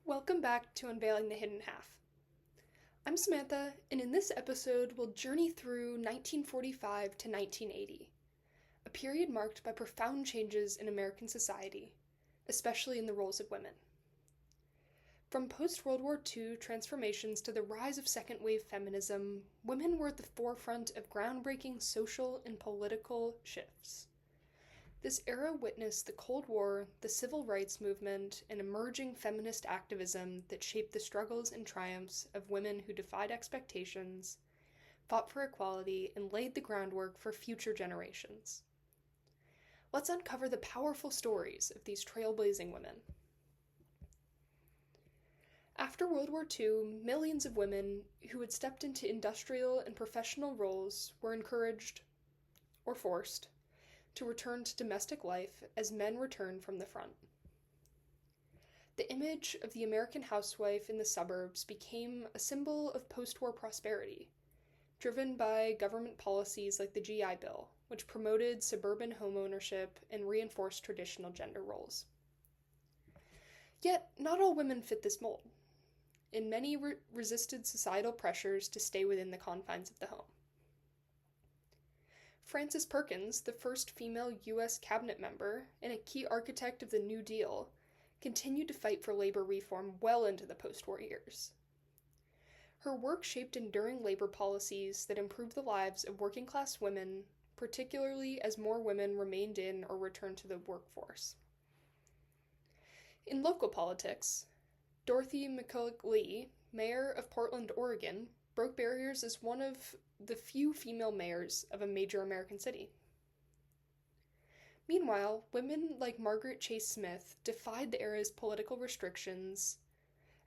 Welcome back to Unveiling the Hidden Half. I'm Samantha, and in this episode, we'll journey through 1945 to 1980, a period marked by profound changes in American society, especially in the roles of women. From post-World War II transformations to the rise of second-wave feminism, women were at the forefront of groundbreaking social and political shifts. This era witnessed the Cold War, the Civil Rights Movement, and emerging feminist activism that shaped the struggles and triumphs of women who defied expectations, fought for equality, and laid the groundwork for future generations. Let's uncover the powerful stories of these trailblazing women. After World War II, millions of women who had stepped into industrial and professional roles were encouraged, or forced, to return to domestic life as men returned from the front. The image of the American housewife in the suburbs became a symbol of post-war prosperity, driven by government policies like the GI Bill, which promoted suburban homeownership and reinforced traditional gender roles. Yet, not all women fit this mold, and many resisted societal pressures to stay within the confines of the home. Frances Perkins, the first female U.S. cabinet member and a key architect of the New Deal, continued to fight for labor reform well into the post-war years. Her work shaped enduring labor policies that improved the lives of working-class women, particularly as more women remained in or returned to the workforce. In local politics, Dorothy McCulloch Lee, mayor of Portland, Oregon, broke barriers as one of the few female mayors of a major American city. Meanwhile, women like Margaret Chase Smith defied the era's political restrictions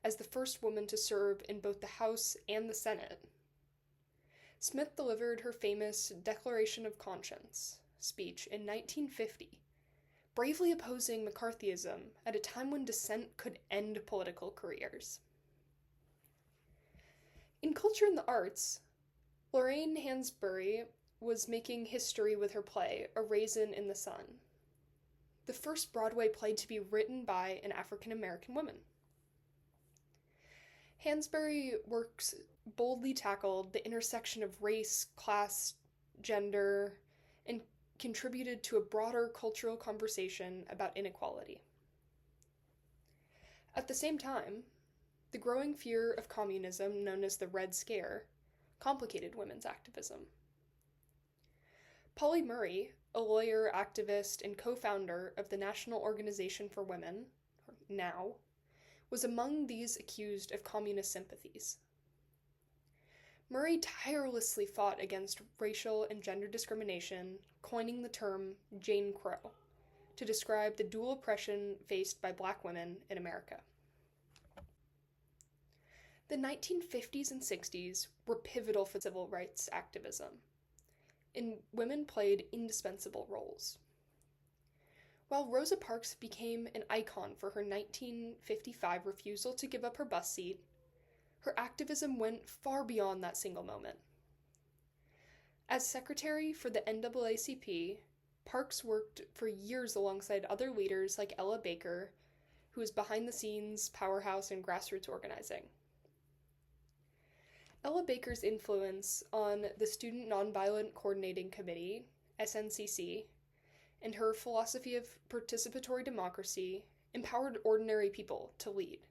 as the first woman to serve in both the House and the Senate. Smith delivered her famous Declaration of Conscience speech in 1950, bravely opposing McCarthyism at a time when dissent could end political careers. In culture and the arts, Lorraine Hansberry was making history with her play, A Raisin in the Sun, the first Broadway play to be written by an African-American woman. Hansberry works boldly tackled the intersection of race, class, gender, and contributed to a broader cultural conversation about inequality. At the same time, the growing fear of communism, known as the Red Scare, complicated women's activism. Polly Murray, a lawyer, activist, and co-founder of the National Organization for Women, NOW, was among these accused of communist sympathies. Murray tirelessly fought against racial and gender discrimination, coining the term Jane Crow to describe the dual oppression faced by Black women in America. The 1950s and 60s were pivotal for civil rights activism, and women played indispensable roles. While Rosa Parks became an icon for her 1955 refusal to give up her bus seat, her activism went far beyond that single moment. As secretary for the NAACP, Parks worked for years alongside other leaders like Ella Baker, who was behind-the-scenes powerhouse in grassroots organizing. Ella Baker's influence on the Student Nonviolent Coordinating Committee, SNCC, and her philosophy of participatory democracy empowered ordinary people to lead,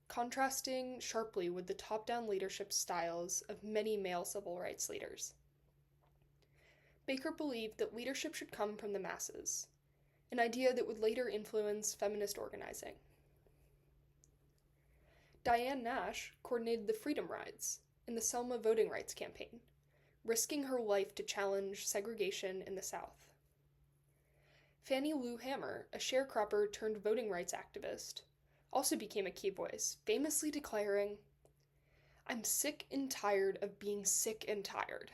contrasting sharply with the top-down leadership styles of many male civil rights leaders. Baker believed that leadership should come from the masses, an idea that would later influence feminist organizing. Diane Nash coordinated the Freedom Rides in the Selma voting rights campaign, risking her life to challenge segregation in the South. Fannie Lou Hamer, a sharecropper turned voting rights activist, also became a key voice, famously declaring, "I'm sick and tired of being sick and tired."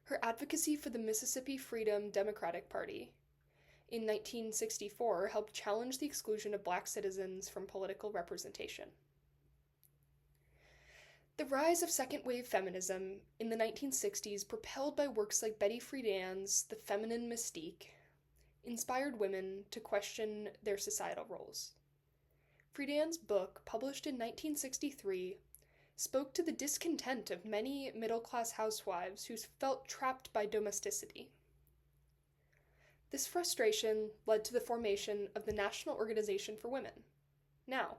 Her advocacy for the Mississippi Freedom Democratic Party in 1964 helped challenge the exclusion of Black citizens from political representation. The rise of second-wave feminism in the 1960s, propelled by works like Betty Friedan's The Feminine Mystique, inspired women to question their societal roles. Friedan's book, published in 1963, spoke to the discontent of many middle-class housewives who felt trapped by domesticity. This frustration led to the formation of the National Organization for Women. Now,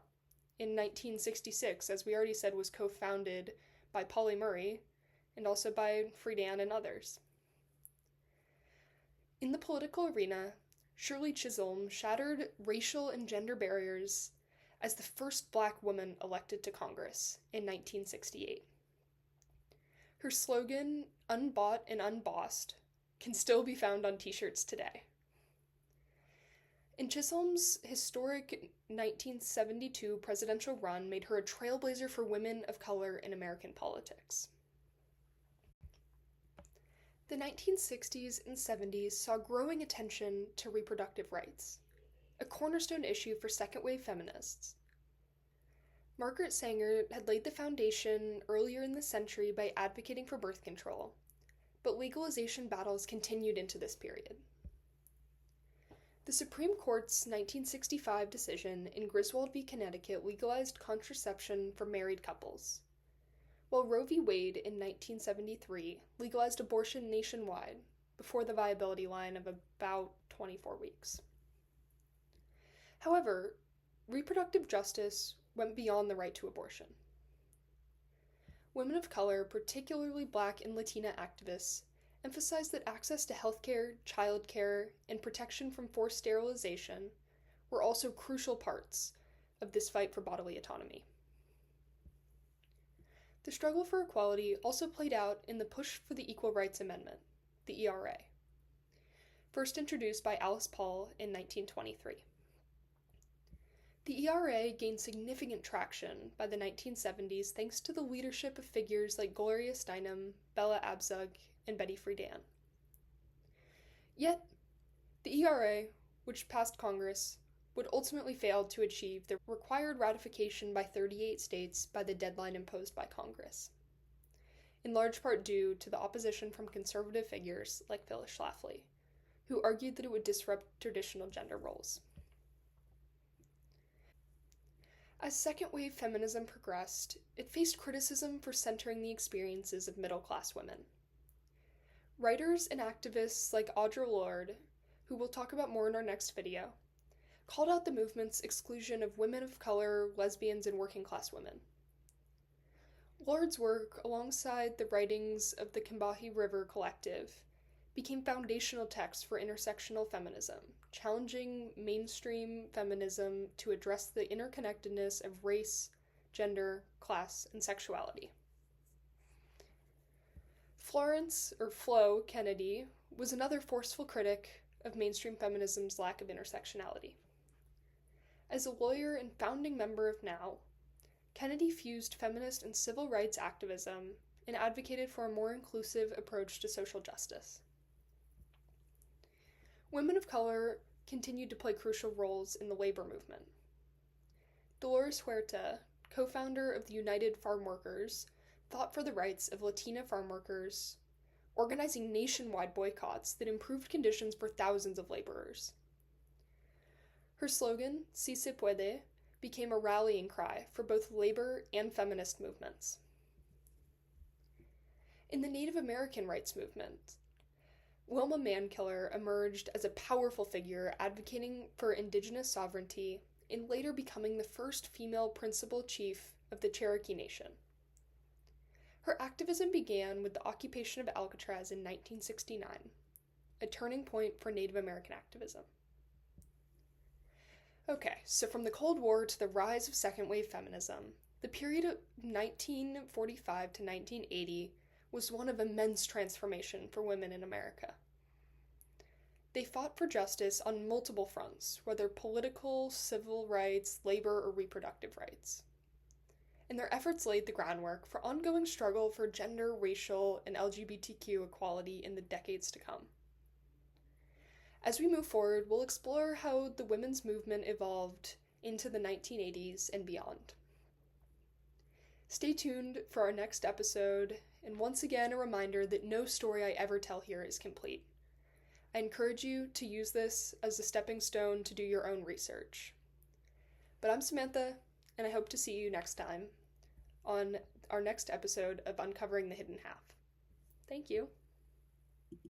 in 1966, as we already said, was co-founded by Pauli Murray and also by Friedan and others. In the political arena, Shirley Chisholm shattered racial and gender barriers as the first Black woman elected to Congress in 1968. Her slogan, "Unbought and Unbossed," can still be found on t-shirts today. And Chisholm's historic 1972 presidential run made her a trailblazer for women of color in American politics. The 1960s and 70s saw growing attention to reproductive rights, a cornerstone issue for second-wave feminists. Margaret Sanger had laid the foundation earlier in the century by advocating for birth control, but legalization battles continued into this period. The Supreme Court's 1965 decision in Griswold v. Connecticut legalized contraception for married couples, while Roe v. Wade in 1973 legalized abortion nationwide before the viability line of about 24 weeks. However, reproductive justice went beyond the right to abortion. Women of color, particularly Black and Latina activists, emphasized that access to healthcare, childcare, and protection from forced sterilization were also crucial parts of this fight for bodily autonomy. The struggle for equality also played out in the push for the Equal Rights Amendment, the ERA, first introduced by Alice Paul in 1923. The ERA gained significant traction by the 1970s thanks to the leadership of figures like Gloria Steinem, Bella Abzug, and Betty Friedan. Yet, the ERA, which passed Congress, would ultimately fail to achieve the required ratification by 38 states by the deadline imposed by Congress, in large part due to the opposition from conservative figures like Phyllis Schlafly, who argued that it would disrupt traditional gender roles. As second-wave feminism progressed, it faced criticism for centering the experiences of middle-class women. Writers and activists like Audre Lorde, who we'll talk about more in our next video, called out the movement's exclusion of women of color, lesbians, and working-class women. Lorde's work, alongside the writings of the Combahee River Collective, became foundational texts for intersectional feminism, challenging mainstream feminism to address the interconnectedness of race, gender, class, and sexuality. Flo Kennedy was another forceful critic of mainstream feminism's lack of intersectionality. As a lawyer and founding member of NOW, Kennedy fused feminist and civil rights activism and advocated for a more inclusive approach to social justice. Women of color continued to play crucial roles in the labor movement. Dolores Huerta, co-founder of the United Farm Workers, fought for the rights of Latina farm workers, organizing nationwide boycotts that improved conditions for thousands of laborers. Her slogan, "Si se puede," became a rallying cry for both labor and feminist movements. In the Native American rights movement, Wilma Mankiller emerged as a powerful figure advocating for indigenous sovereignty and later becoming the first female principal chief of the Cherokee Nation. Her activism began with the occupation of Alcatraz in 1969, a turning point for Native American activism. Okay, so from the Cold War to the rise of second-wave feminism, the period of 1945 to 1980 was one of immense transformation for women in America. They fought for justice on multiple fronts, whether political, civil rights, labor, or reproductive rights. And their efforts laid the groundwork for ongoing struggle for gender, racial, and LGBTQ equality in the decades to come. As we move forward, we'll explore how the women's movement evolved into the 1980s and beyond. Stay tuned for our next episode, and once again a reminder that no story I ever tell here is complete. I encourage you to use this as a stepping stone to do your own research. But I'm Samantha, and I hope to see you next time on our next episode of Uncovering the Hidden Half. Thank you.